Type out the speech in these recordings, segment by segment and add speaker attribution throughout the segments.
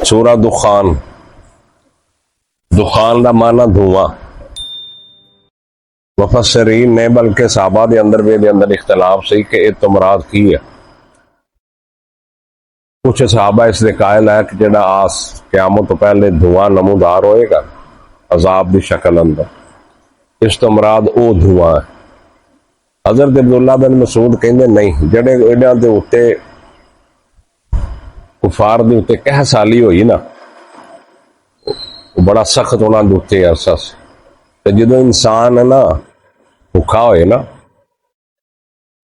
Speaker 1: سورہ دخان. دخان دا معنی دھواں. مفسرین نے بلکہ صحابہ دے اندر بھی دے اندر اختلاف سی کہ یہ تو مراد کی ہے. کچھ صحابہ اس دے قائل ہے کہ جڑا آس قیامت تو پہلے دھواں نمودار ہوئے گا عذاب دی شکل اندر، اس تو مراد او دھواں ہے. حضرت عبداللہ بن مسعود کہندے نہیں، جڑے انہاں دے اوتے کفار دے اوتے قہر سالی ہوئی نا، بڑا سخت انہاں دے اوتے عرصہ سے، تے جدوں انسان ہے نا بھکھا ہوئے نا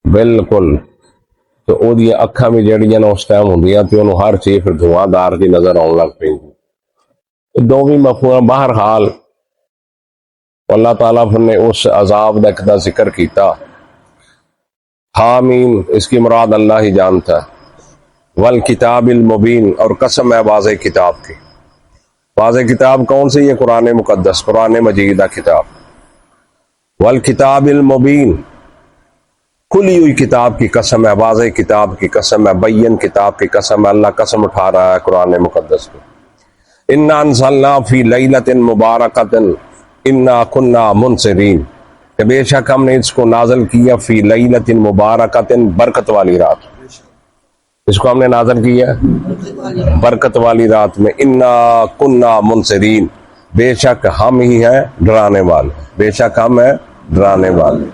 Speaker 1: بالکل، تو او دی اکھاں بھی جڑیاں نا اس ٹائم ہوندیاں تے انہوں ہر چیز پھر دھواں دار دی نظر آن لگ پئی. دوویں مفہوم بہرحال اللہ تعالیٰ نے اس عذاب کا ذکر کیتا. حامیم اس کی مراد اللہ ہی جانتا ہے. والکتاب المبین، اور قسم ہے واضح کتاب کی. واضح کتاب کون سی؟ یہ قرآن مقدس، قرآن مجید کتاب. والکتاب المبین، کھلی ہوئی کتاب کی قسم ہے، واضح کتاب کی قسم ہے، بین کتاب کی قسم ہے. اللہ قسم اٹھا رہا ہے قرآن مقدس کو. انا انزلنا فی لیلۃ مبارکۃ انا کنا منذرین، کہ بے شک ہم نے اس کو نازل کیا فی لیلۃ مبارکۃ، برکت والی رات. اس کو ہم نے نازل کیا برکت والی رات میں. انا کنا منذرین، بے شک ہم ہی ہیں ڈرانے والے، بے شک ہم ہیں ڈرانے والے.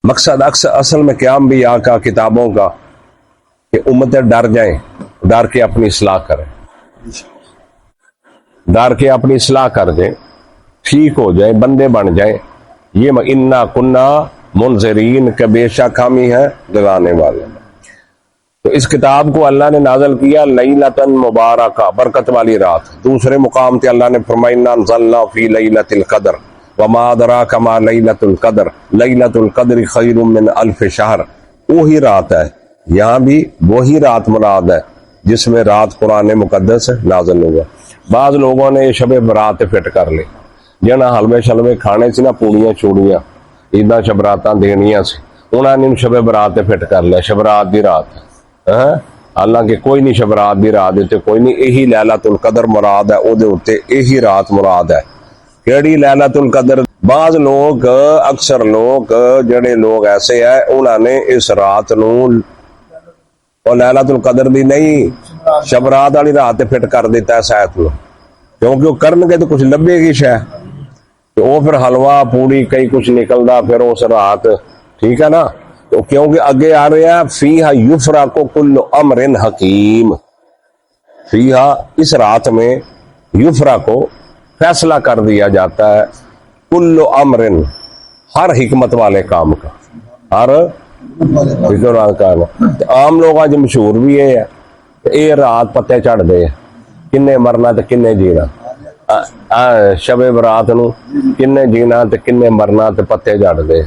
Speaker 1: مقصد اصل میں قیام بھی کا کتابوں کا کہ امتیں ڈر جائیں، ڈر کے اپنی اصلاح کریں، ڈر کے اپنی اصلاح کر دیں، ٹھیک ہو جائیں، بندے بن جائیں. یہ انا کنا منذرین، کہ بے شک ہم ہی ہیں ڈرانے والے. تو اس کتاب کو اللہ نے نازل کیا لیلۃ مبارکہ، برکت والی رات. دوسرے مقام تے اللہ نے فرمایا انا انزلنا فی لیلۃ القدر وما ادراک ما لیلۃ القدر لیلۃ القدر خیر من الف شہر. وہی رات ہے، یہاں بھی وہی رات مراد ہے جس میں رات قرآن مقدس نازل ہوا. بعض لوگوں نے یہ شب برات فٹ کر لی، جنہاں حلوے شلوے کھانے سی نا، پوڑیاں چوڑیاں عیداں شبراتاں دینیاں سی، انہاں نے شب برات فٹ کر لیا شبرات دی رات. حالانکہ کوئی نہیں شبرات دی رات دیتے، کوئی نہیں. یہی لیلۃ القدر مراد ہے، او دے اوتے یہی رات مراد ہے. کیڑی لیلۃ القدر؟ بعض لوگ، اکثر لوگ، جڑے لوگ ایسے ہیں انہوں نے اس رات نو اور لیلۃ القدر دی نہیں شبرات والی رات فٹ کر دیتا ہے سائت نو، کیونکہ وہ کرن گے تو کچھ لبے گی شے، تو وہ پھر حلوہ پوڑی کئی کچھ نکلدا پھر اس رات، ٹھیک ہے نا. تو کیونکہ آگے آ رہے ہیں فیہا یفرق کل امر حکیم، فیہا اس رات میں یفرق فیصلہ کر دیا جاتا ہے کل امر، ہر حکمت والے کام کا، ہر حکمت کا. عام لوگ آج مشہور بھی یہ ہے، یہ رات پتے چڑھ دے کنے مرنا تے کنے جینا، شب برات نو کنے جینا تے کنے مرنا تے پتے چڑھ دے،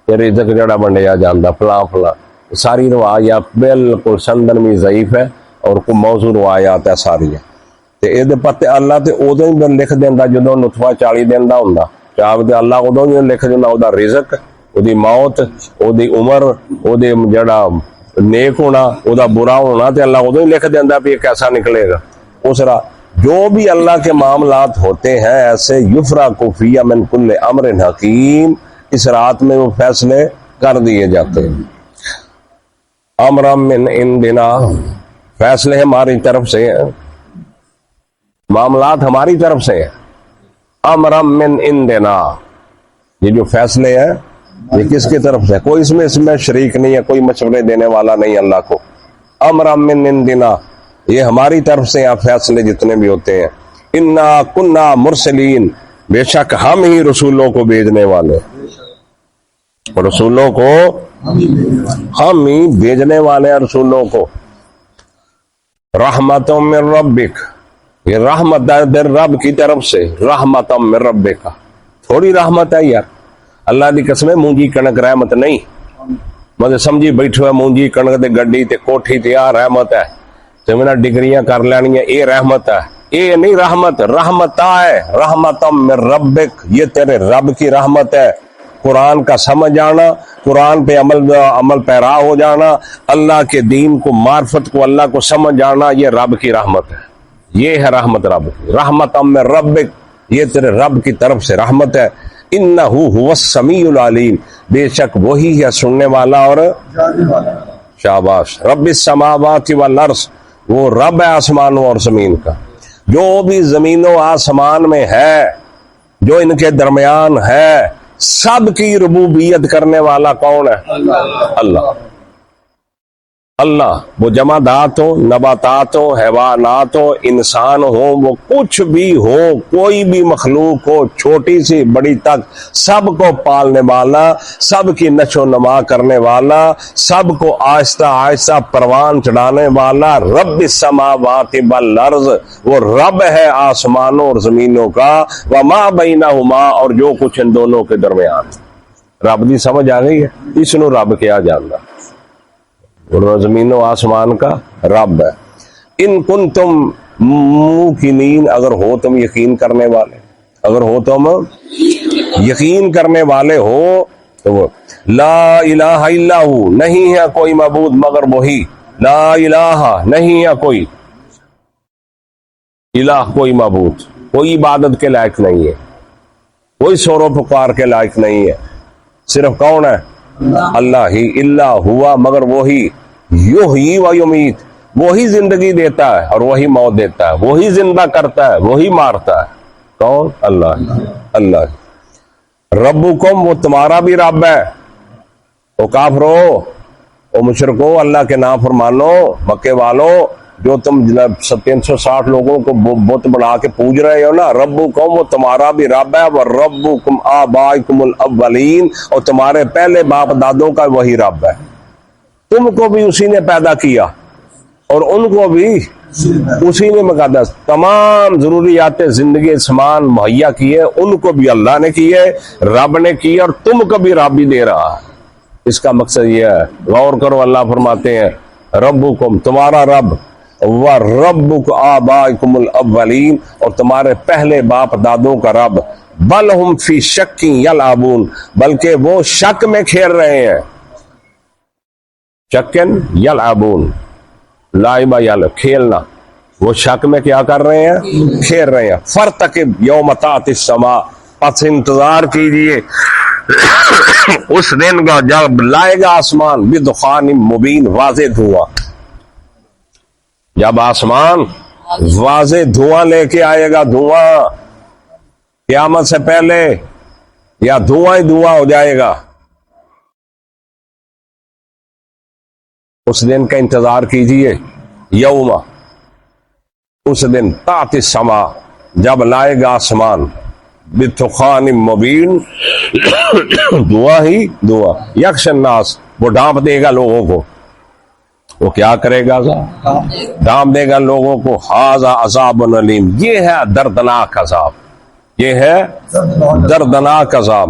Speaker 1: رزق جڑا بنڈیا جاندہ فلاں فلاں. ساری روایات بالکل سندن بھی ضعیف ہے اور کوئی موضوع روایات ہے ساری. تے اے دے پتے اللہ تے ادوں ہی لکھ دیندا جدوں نطفہ 40 دن دا ہوندا، چاہے تے اللہ ادوں ہی لکھ دیندا او دا رزق، او دی موت، او دی عمر، او دے جڑا نیک ہونا، او دا برا ہونا، تے اللہ ادوں ہی لکھ دیندا بھی کیسا نکلے گا. اس را جو بھی اللہ کے معاملات ہوتے ہیں ایسے یفرق فی من کل امر حکیم، اس رات میں وہ فیصلے کر دیے جاتے ہیں. امر من عندنا، فیصلے ہماری طرف سے ہیں، معاملات ہماری طرف سے ہیں. امر من عندنا، یہ جو فیصلے ہیں یہ کس کی طرف سے؟ کوئی اس میں شریک نہیں ہے، کوئی مشورے دینے والا نہیں اللہ کو. امر من عندنا، یہ ہماری طرف سے ہیں فیصلے جتنے بھی ہوتے ہیں. انا کنا مرسلین، بے شک ہم ہی رسولوں کو بھیجنے والے، رسولوں کو ہم ہی بھیجنے والے ہیں رسولوں کو. رحمتوں من ربک، یہ رحمت در رب کی طرف سے، رحمتوں من ربک، تھوڑی رحمت ہے یار. اللہ دی قسم مونجی کنک رحمت نہیں، مجھے سمجھی بیٹھو ہے مونجی کنک تے گڈی تے کوٹھی تے آ رحمت ہے، تے میں ڈگریاں کر لینیاں اے رحمت ہے. اے نہیں رحمت، رحمت ہے، رحمتوں من ربک، یہ تیرے رب کی رحمت ہے. قرآن کا سمجھ جانا، قرآن پہ عمل پیرا ہو جانا، اللہ کے دین کو، معرفت کو، اللہ کو سمجھ جانا، یہ رب کی رحمت ہے. یہ ہے رحمت رب کی. رحمت من ربک، یہ تیرے رب کی طرف سے رحمت ہے. انہ هو السمیع العلیم، بے شک وہی ہے سننے والا اور شاباش. رب السماوات والارض، وہ رب ہے آسمانوں اور زمین کا. جو بھی زمین و آسمان میں ہے، جو ان کے درمیان ہے، سب کی ربوبیت کرنے والا کون ہے؟ اللہ. اللہ، وہ جمادات ہو، نباتات ہو، حیوانات ہو، انسان ہو، وہ کچھ بھی ہو، کوئی بھی مخلوق ہو، چھوٹی سی بڑی تک، سب کو پالنے والا، سب کی نشو و نما کرنے والا، سب کو آہستہ آہستہ پروان چڑھانے والا، رب السماوات والارض، وہ رب ہے آسمانوں اور زمینوں کا، وما بینہما، اور جو کچھ ان دونوں کے درمیان. رب دی سمجھ آ گئی ہے؟ اس نو رب کیا جاندا، اور زمین و آسمان کا رب ہے. ان کنتم موقنین، اگر ہو تم یقین کرنے والے، اگر ہو تم یقین کرنے والے ہو تو وہ لا الہ الا ہو، نہیں ہے کوئی معبود مگر وہی. لا الہ، نہیں ہے کوئی الہ، کوئی معبود، کوئی عبادت کے لائق نہیں ہے، کوئی شور و پکار کے لائق نہیں ہے. صرف کون ہے؟ اللہ ہی. الا ہوا، مگر وہی. یحیی و یمیت، وہی زندگی دیتا ہے اور وہی موت دیتا ہے، وہی زندہ کرتا ہے، وہی مارتا ہے. کون؟ اللہ. اللہ. ربکم، وہ تمہارا بھی رب ہے. او کافرو، او مشرکو، اللہ کے نافرمانو، مکے والو، جو تم 360 لوگوں کو بت بنا کے پوج رہے ہو نا، ربکم، وہ تمہارا بھی رب ہے. وربکم آبائکم الاولین، اور تمہارے پہلے باپ دادوں کا وہی رب ہے. تم کو بھی اسی نے پیدا کیا اور ان کو بھی اسی نے مقدس تمام ضروریات زندگی سامان مہیا کیے، ان کو بھی اللہ نے کیے، رب نے کیے، اور تم کو بھی رب ہی دے رہا ہے. اس کا مقصد یہ ہے، غور کرو. اللہ فرماتے ہیں ربکم، تمہارا رب، وَرَبُّكُ آبَائِكُمُ الْأَوَّلِينَ، اور تمہارے پہلے باپ دادوں کا رب. بل ہم فی شک یلعبون، بلکہ وہ شک میں کھیل رہے ہیں. شکن یلعبون، لائبہ یل، کھیلنا. وہ شک میں کیا کر رہے ہیں؟ کھیل رہے ہیں. فَارْتَقِبْ یَوْمَ تَأْتِی السَّمَاءُ، پس انتظار کیجئے اس دن کا جب لائے گا آسمان بدخان مبین، واضح دھواں. جب آسمان واضح دھواں لے کے آئے گا، دھواں قیامت سے پہلے، یا دھواں ہی دھواں ہو جائے گا، اس دن کا انتظار کیجئے. یوم، اس دن تأتی السماء، جب لائے گا آسمان بدخان مبین، دعا ہی دعا. یکش الناس، وہ ڈانپ دے گا لوگوں کو. وہ کیا کرے گا؟ ڈانپ دے گا لوگوں کو. ھذا عذاب علیم، یہ ہے دردناک عذاب، یہ ہے دردناک عذاب.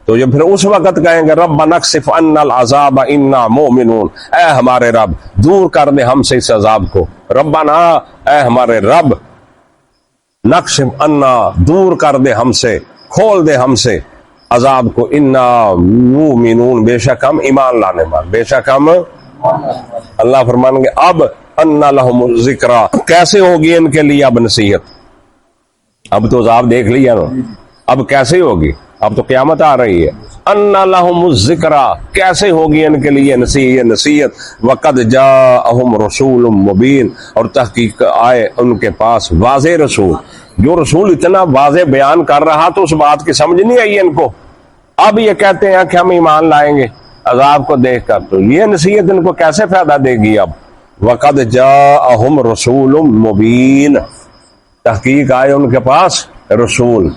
Speaker 1: تو یہ پھر اس وقت کہیں گے ربنا اکشف عنا العذاب انا مؤمنون، اے ہمارے رب دور کر دے ہم سے اس عذاب کو. ربنا، اے ہمارے رب، نکشف عنا، دور کر دے ہم سے، کھول دے ہم سے عذاب کو. انا مؤمنون، بے شک ہم ایمان لانے والے، بے شک ہم. اللہ فرمائیں گے اب انا لہم الذکریٰ، کیسے ہوگی ان کے لیے اب نصیحت؟ اب تو عذاب دیکھ لیا نا، اب کیسے ہوگی؟ اب تو قیامت آ رہی ہے. انا لہم الذکریٰ، کیسے ہوگی ان کے لیے نصیحت. وقد جاءہم رسول مبین، اور تحقیق آئے ان کے پاس واضح رسول. جو رسول اتنا واضح بیان کر رہا تو اس بات کی سمجھ نہیں آئی ان کو. اب یہ کہتے ہیں کہ ہم ایمان لائیں گے عذاب کو دیکھ کر، تو یہ نصیحت ان کو کیسے فائدہ دے گی؟ اب وقد جاءہم رسول مبین، تحقیق آئے ان کے پاس رسول،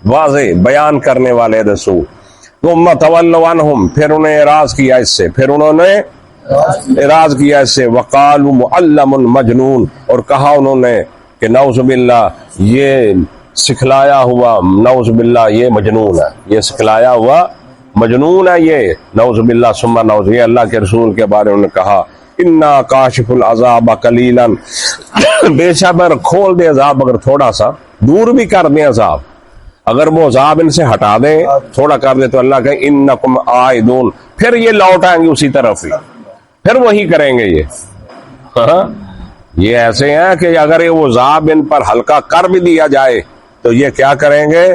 Speaker 1: واضح بیان کرنے والے رسول. ثم تولوا عنہم، پھر انہیں اعراض کیا اس سے، پھر انہوں نے اعراض کیا اس سے. وقالوا معلم مجنون، اور کہا انہوں نے کہ نعوذ باللہ، یہ سکھلایا ہوا، نعوذ باللہ یہ مجنون ہے، یہ سکھلایا ہوا مجنون ہے یہ، نعوذ باللہ ثم نعوذ. یہ اللہ کے رسول کے بارے میں کہا انا کاشف العذاب قلیلا، بے شک کھول دے عذاب اگر تھوڑا سا، دور بھی کر دیں عذاب. اگر وہ عذاب ان سے ہٹا دیں تھوڑا کر دے تو اللہ کہیں انکم عائدون، پھر یہ لوٹ آئیں گے اسی طرف ہی، پھر وہی کریں گے یہ یہ ایسے ہیں کہ اگر وہ عذاب ان پر ہلکا کر بھی دیا جائے تو یہ کیا کریں گے؟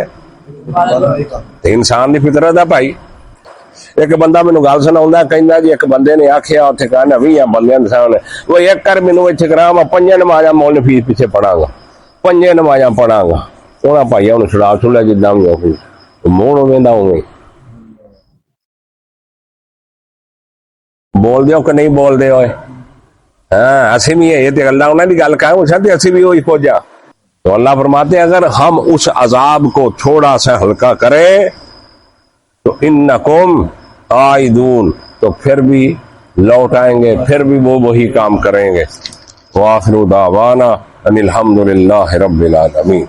Speaker 1: انسان دی فطرت ہے بھائی. ایک بندہ مینوں گل سناوندا کہندا جی ایک بندے نے آکھیا اوتھے کہنا 20 بندیاں نے سامنے وہ ایک کر مینوں ایتھے کرا میں 5 نمازاں مول فیس پیچھے پڑھاں گا 5 نمازاں پڑھاں گا انہاں بھائیاں نوں چھڑا چھلیا جداں وی ہو موڑ ویندا ہوے بول دیو کہ نہیں بول دے ہوئے ہاں اسی بھی یہ تے اللہ انہاں دی گل کہاں تے اسی بھی وہی کچھ آ. تو اللہ فرماتے ہیں اگر ہم اس عذاب کو تھوڑا سا ہلکا کریں تو انکم عائدون، تو پھر بھی لوٹ آئیں گے، پھر بھی وہ وہی کام کریں گے. وآخر دعوانا ان الحمد للہ رب العالمین.